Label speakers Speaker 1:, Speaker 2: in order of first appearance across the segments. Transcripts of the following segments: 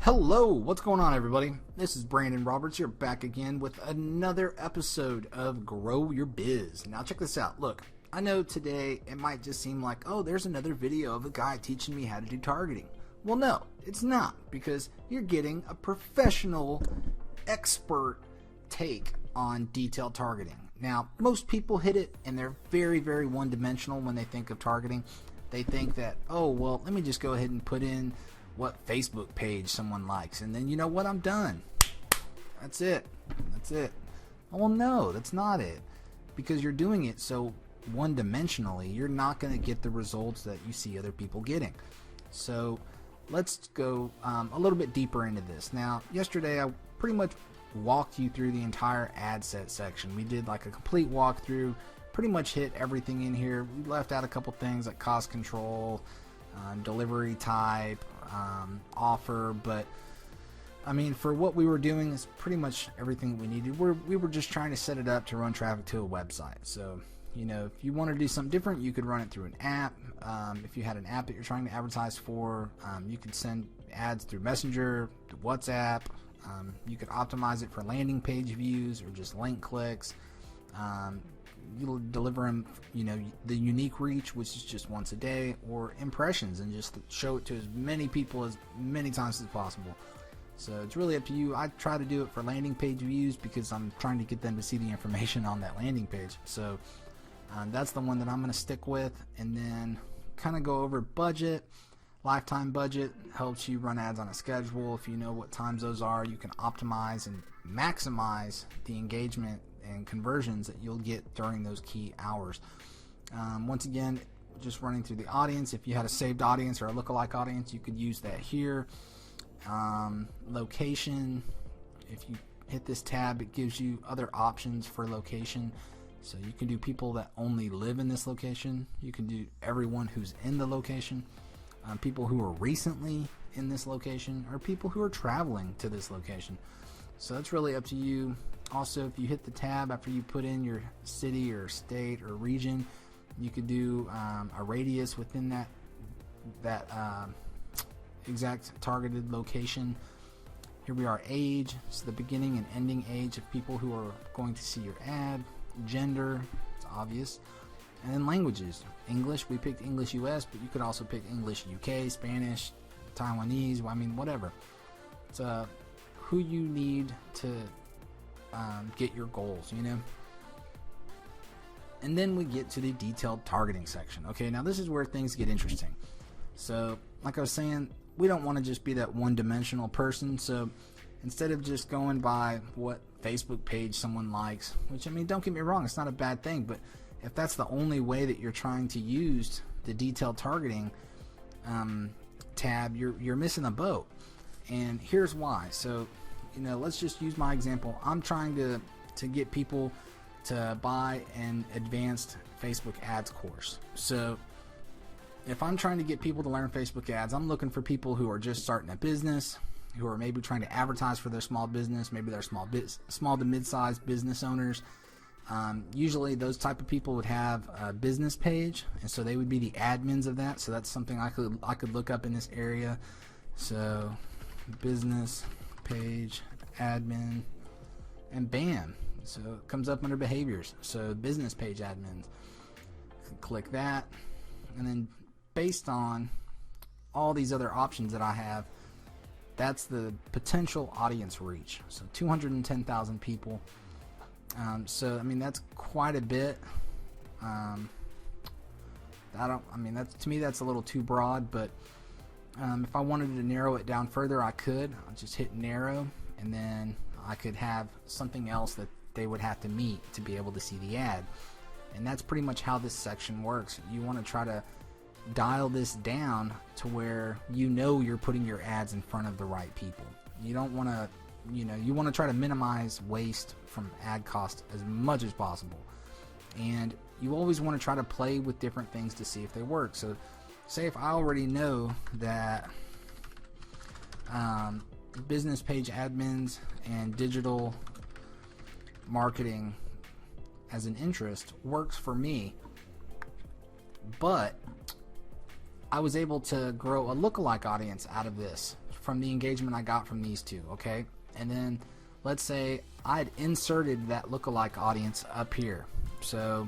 Speaker 1: Hello, what's going on, everybody? This is Brandon Roberts. You're back again with another episode of Grow Your Biz. Now check this out. Look, I know today it might just seem like, oh, there's another video of a guy teaching me how to do targeting. Well, no, it's not, because you're getting a professional, expert take on detailed targeting. Now, most people hit it, and they're very, very one-dimensional when they think of targeting. They think that, oh, well, let me just go ahead and put in what Facebook page someone likes, and then you know what, I'm done. That's it. Well, no, that's not it, because you're doing it so one-dimensionally, you're not going to get the results that you see other people getting. So let's go a little bit deeper into this. Now, yesterday I pretty much walked you through the entire ad set section. We did like a complete walkthrough, pretty much hit everything in here. We left out a couple things like cost control, delivery type, offer, but I mean, for what we were doing is pretty much everything we needed. We were just trying to set it up to run traffic to a website. So, you know, if you want to do something different, you could run it through an app. If you had an app that you're trying to advertise for, you could send ads through Messenger, to WhatsApp. You could optimize it for landing page views or just link clicks. You'll deliver them, you know, the unique reach, which is just once a day, or impressions, and just show it to as many people as many times as possible. So it's really up to you. I try to do it for landing page views because I'm trying to get them to see the information on that landing page. So that's the one that I'm going to stick with, and then kind of go over budget. Lifetime budget helps you run ads on a schedule. If you know what times those are, you can optimize and maximize the engagement and conversions that you'll get during those key hours. Once again, just running through the audience. If you had a saved audience or a lookalike audience, you could use that here. Location, if you hit this tab, it gives you other options for location. So you can do people that only live in this location. You can do everyone who's in the location. People who are recently in this location, or people who are traveling to this location. So it's really up to you. Also, if you hit the tab after you put in your city or state or region, you could do a radius within that exact targeted location. Here we are, age, so the beginning and ending age of people who are going to see your ad. Gender, it's obvious. And then languages. English, we picked English US, but you could also pick English UK, Spanish, Taiwanese, I mean, whatever. It's who you need to get your goals, you know. And then we get to the detailed targeting section. Okay, now this is where things get interesting. So, like I was saying, we don't want to just be that one-dimensional person. So, instead of just going by what Facebook page someone likes, which, I mean, don't get me wrong, it's not a bad thing, but if that's the only way that you're trying to use the detailed targeting tab, you're missing the boat. And here's why. So, you know, let's just use my example. I'm trying to get people to buy an advanced Facebook ads course. So if I'm trying to get people to learn Facebook ads, I'm looking for people who are just starting a business, who are maybe trying to advertise for their small business. Maybe they're small to mid-sized business owners. Usually those type of people would have a business page, and so they would be the admins of that. So that's something I could look up in this area. So business page admin, and bam, so it comes up under behaviors. So business page admins, click that, and then based on all these other options that I have, that's the potential audience reach. So 210,000 people. So I mean, that's quite a bit. That's, to me, that's a little too broad, but if I wanted to narrow it down further, I could. I'll just hit narrow, and then I could have something else that they would have to meet to be able to see the ad. And that's pretty much how this section works. You want to try to dial this down to where you know you're putting your ads in front of the right people. You don't want to, you know, you want to try to minimize waste from ad cost as much as possible. And you always want to try to play with different things to see if they work. So say if I already know that business page admins and digital marketing as an interest works for me, but I was able to grow a lookalike audience out of this from the engagement I got from these two, okay? And then let's say I'd inserted that lookalike audience up here. So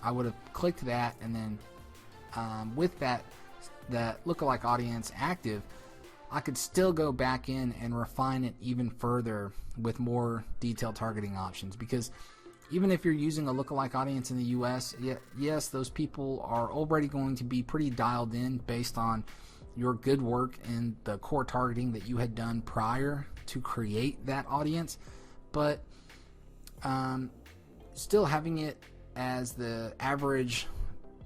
Speaker 1: I would have clicked that, and then with that lookalike audience active, I could still go back in and refine it even further with more detailed targeting options. Because even if you're using a lookalike audience in the US, yes, those people are already going to be pretty dialed in based on your good work and the core targeting that you had done prior to create that audience. But still having it as the average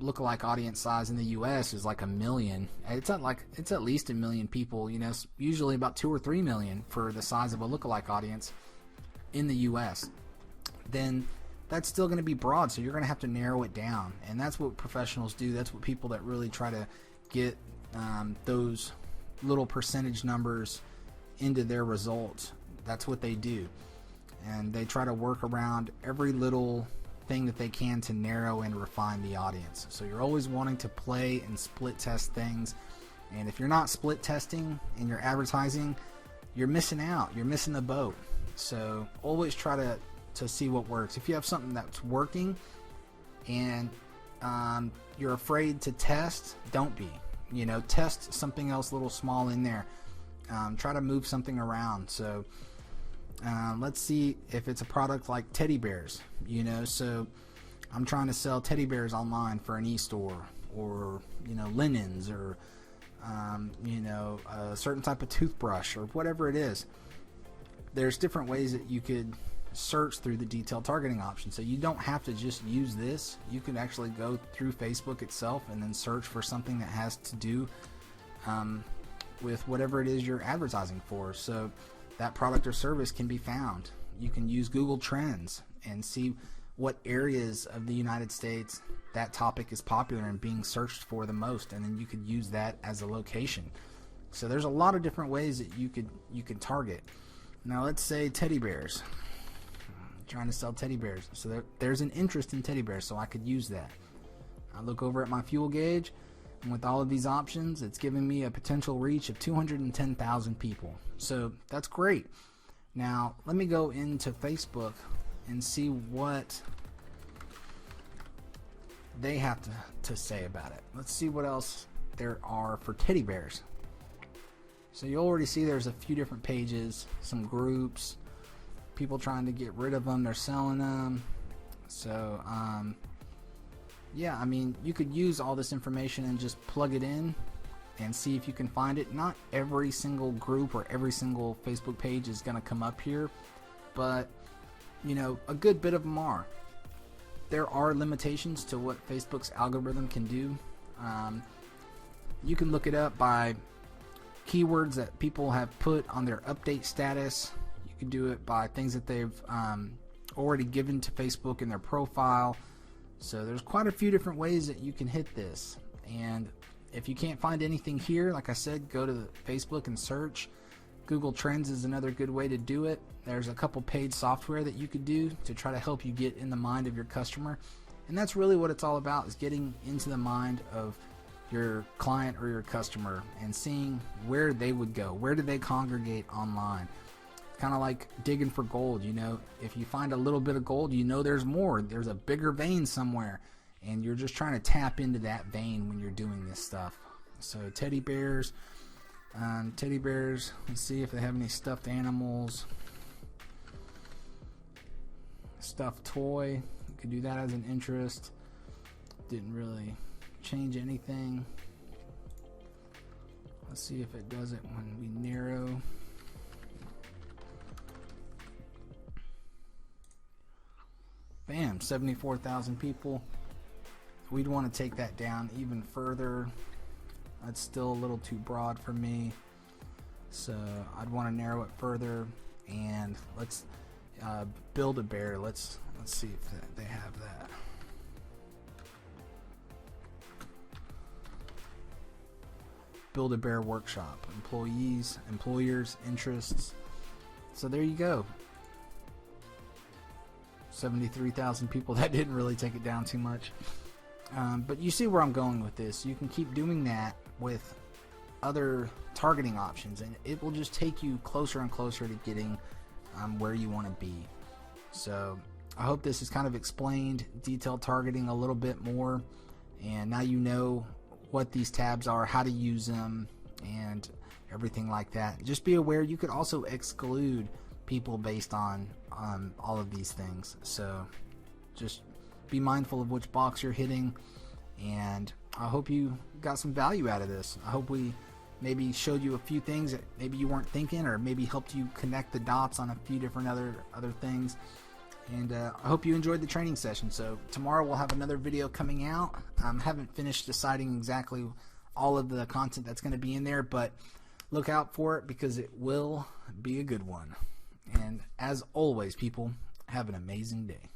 Speaker 1: lookalike audience size in the US is like 1 million. It's at least 1 million people, you know, usually about 2 or 3 million for the size of a lookalike audience in the US. Then that's still going to be broad, so you're going to have to narrow it down. And that's what professionals do. That's what people that really try to get those little percentage numbers into their results, that's what they do. And they try to work around every little thing that they can to narrow and refine the audience. So you're always wanting to play and split test things. And if you're not split testing in your advertising, you're missing out. You're missing the boat. So always try to see what works. If you have something that's working and you're afraid to test, don't be. You know, test something else a little small in there. Try to move something around. So let's see if it's a product like teddy bears, you know. So I'm trying to sell teddy bears online for an e-store, or, you know, linens, or you know, a certain type of toothbrush, or whatever it is. There's different ways that you could search through the detailed targeting option. So you don't have to just use this. You can actually go through Facebook itself and then search for something that has to do with whatever it is you're advertising for. So that product or service can be found. You can use Google Trends and see what areas of the United States that topic is popular and being searched for the most, and then you could use that as a location. So there's a lot of different ways that you could target. Now let's say teddy bears. Trying to sell teddy bears. So there's an interest in teddy bears, so I could use that. I look over at my fuel gauge, and with all of these options, it's giving me a potential reach of 210,000 people. So that's great. Now let me go into Facebook and see what they have to say about it. Let's see what else there are for teddy bears. So you already see there's a few different pages, some groups, people trying to get rid of them, they're selling them. So yeah, I mean, you could use all this information and just plug it in and see if you can find it. Not every single group or every single Facebook page is going to come up here, but you know, a good bit of them are. There are limitations to what Facebook's algorithm can do. You can look it up by keywords that people have put on their update status. You can do it by things that they've already given to Facebook in their profile. So there's quite a few different ways that you can hit this. And if you can't find anything here, like I said, go to Facebook and search. Google Trends is another good way to do it. There's a couple paid software that you could do to try to help you get in the mind of your customer. And that's really what it's all about, is getting into the mind of your client or your customer and seeing where they would go. Where do they congregate online? Kind of like digging for gold, you know. If you find a little bit of gold, you know there's more. There's a bigger vein somewhere, and you're just trying to tap into that vein when you're doing this stuff. So teddy bears, let's see if they have any stuffed animals. Stuffed toy, you could do that as an interest. Didn't really change anything. Let's see if it does it when we narrow. Bam, 74,000 people. We'd want to take that down even further. That's still a little too broad for me, so I'd want to narrow it further. And let's build a bear. Let's see if they have that. Build a bear workshop. Employees, employers, interests. So there you go. 73,000 people. That didn't really take it down too much. But you see where I'm going with this. You can keep doing that with other targeting options, and it will just take you closer and closer to getting where you want to be. So I hope this has kind of explained detailed targeting a little bit more, and now you know what these tabs are, how to use them, and everything like that. Just be aware you could also exclude people based on all of these things. So just be mindful of which box you're hitting, and I hope you got some value out of this. I hope we maybe showed you a few things that maybe you weren't thinking, or maybe helped you connect the dots on a few different other things. And I hope you enjoyed the training session. So tomorrow we'll have another video coming out. Haven't finished deciding exactly all of the content that's going to be in there, but look out for it because it will be a good one. And as always, people, have an amazing day.